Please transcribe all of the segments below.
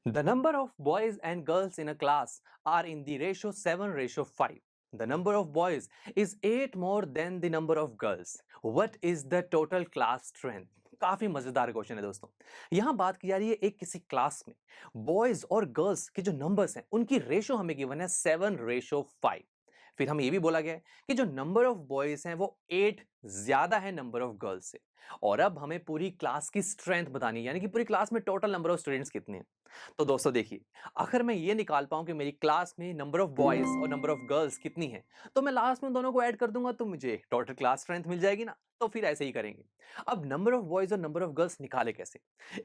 The number of boys and girls in a class are in the ratio 7:5. The number of boys is 8 more than the number of girls. What is the total class strength? काफी मजेदार question है दोस्तों। यहाँ बात की जा रही है एक किसी क्लास में बॉयज और गर्ल्स के जो नंबर्स हैं उनकी रेशो हमें गिवन है 7:5। फिर हमें ये भी बोला गया है कि जो नंबर ऑफ बॉयज हैं वो 8 ज्यादा है नंबर ऑफ गर्ल्स से। और अब हमें पूरी क्लास की स्ट्रेंथ बतानी है, यानी कि पूरी क्लास में टोटल नंबर ऑफ स्टूडेंट्स कितने हैं। तो दोस्तों देखिए, अगर मैं ये निकाल पाऊं कि मेरी क्लास में नंबर ऑफ बॉयज और नंबर ऑफ गर्ल्स कितनी है, तो मैं लास्ट में दोनों को ऐड कर दूंगा तो मुझे टोटल क्लास स्ट्रेंथ मिल जाएगी ना। तो फिर ऐसे ही करेंगे। अब नंबर ऑफ बॉयज और नंबर ऑफ गर्ल्स निकाले कैसे?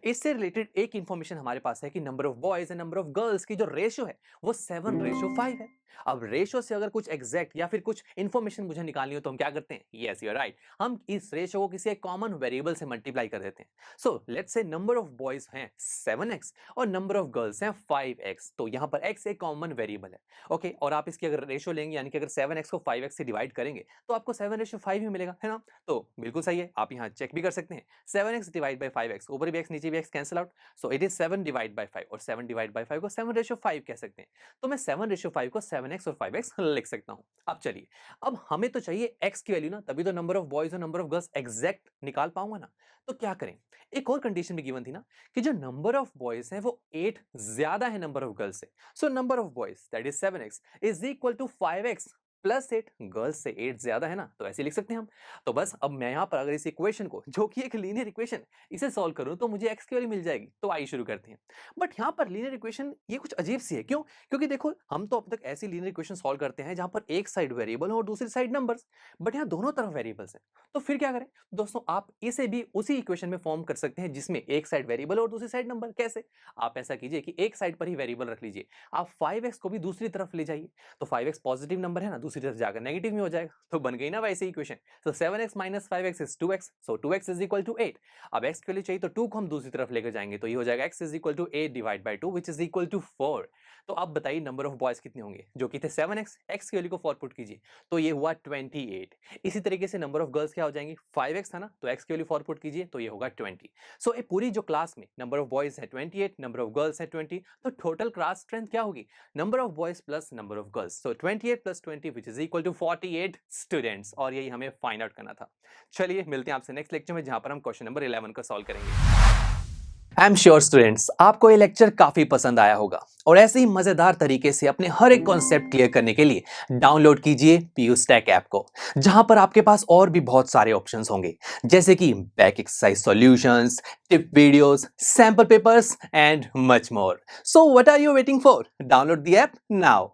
इससे रिलेटेड एक इंफॉर्मेशन हमारे पास है कि number of boys and number of girls की जो रेशियो है वो 7:5 है। अब रेशियो से अगर कुछ एग्जैक्ट या फिर कुछ इंफॉर्मेशन मुझे निकालनी हो तो हम क्या करते हैं? यस यू आर राइट, हम इस रेशियो को किसी एक कॉमन वेरिएबल से मल्टीप्लाई कर देते हैं। So let's say number of boys हैं 7x और नंबर ऑफ गर्ल्स हैं 5x। तो यहाँ पर x एक कॉमन वेरिएबल है। ओके, और आप इसकी अगर रेशियो लेंगे, यानी कि अगर 7x को 5x से डिवाइड करेंगे तो आपको 7:5 ही मिलेगा, है ना? तो बिल्कुल सही है, आप यहाँ चेक भी कर सकते हैं। 7x डिवाइड बाई 5x, ऊपर भी x नीचे भी x cancel out, so it is 7 divide by 5 और 7 डिवाइड बाई 5 को 7:5 कह सकते हैं। तो मैं 7:5 को 7x और 5x लिख सकता हूँ। अब चलिए, अब हमें तो चाहिए x की वैल्यू ना, तभी तो नंबर ऑफ बॉयज और नंबर ऑफ गर्ल्स एग्जैक्ट निकाल पाऊंगा ना। तो क्या करें? एक और कंडीशन भी गिवन थी ना कि जो नंबर ऑफ बॉयज हैं वो 8 ज्यादा है नंबर ऑफ गर्ल्स से। So number of boys that is 7x is equal to 5x plus 8। Girls से 8 ज्यादा है ना, तो ऐसे लिख सकते हैं हम। तो बस अब मैं यहां पर अगर इस इक्वेशन को, जो कि एक लीनियर इक्वेशन, इसे सॉल्व करूं तो मुझे x की वैल्यू मिल जाएगी। तो आइए शुरू करते हैं। बट यहां पर लीनियर इक्वेशन ये कुछ अजीब सी है। क्यों? क्योंकि देखो, हम तो अब तक ऐसी लीनियर इक्वेशन सॉल्व करते हैं जहां पर एक साइड वेरिएबल हो और दूसरी साइड नंबर्स, बट यहाँ दोनों तरफ वेरिएबल्स हैं। तो फिर क्या करें? दोस्तों, आप इसे भी उसी इक्वेशन में फॉर्म कर सकते हैं जिसमें एक साइड वेरिएबल और दूसरी साइड नंबर। कैसे? आप ऐसा कीजिए कि एक साइड पर ही वेरिएबल रख लीजिए, आप 5x को भी दूसरी तरफ ले जाइए। तो 5x पॉजिटिव नंबर है ना, दूसरी तरफ जाकर नेगेटिव में हो जाएगा। तो बन गई ना वैसे equation. So 7x minus 5x is 2x, so 2x is equal to 8। अब x के लिए चाहिए तो 2 को हम दूसरी तरफ लेकर जाएंगे, तो ये हो जाएगा x is equal to 8 divide by 2 which is equal to 4। तो अब बताइए नंबर ऑफ बॉयज कितने होंगे? जो कि थे 7x, x की वैल्यू को 4 पुट कीजिए तो ये हुआ 28। इसी तरीके से नंबर ऑफ गर्ल्स क्या हो जाएंगी? 5x था ना, तो x की वैल्यू 4 पुट कीजिए तो ये होगा 20। सो ये पूरी जो क्लास में नंबर ऑफ बॉयज है 28, नंबर ऑफ गर्ल्स है 20, तो टोटल क्लास स्ट्रेंथ क्या होगी? Number of boys plus number of girls, so 28 plus 20 which is equal to 48 students. और यही हमें फाइंड आउट करना था। चलिए मिलते हैं आपसे नेक्स्ट लेक्चर में, जहां पर हम क्वेश्चन नंबर 11 को सॉल्व करेंगे। आई एम श्योर स्टूडेंट्स, आपको ये लेक्चर काफी पसंद आया होगा और ऐसे ही मजेदार तरीके से अपने हर एक कॉन्सेप्ट क्लियर करने के लिए डाउनलोड कीजिए पीयू स्टैक ऐप को, जहां पर आपके पास और भी बहुत सारे ऑप्शंस होंगे, जैसे कि back exercise solutions, tip videos, sample papers and much more. So what are you waiting for? Download the app now.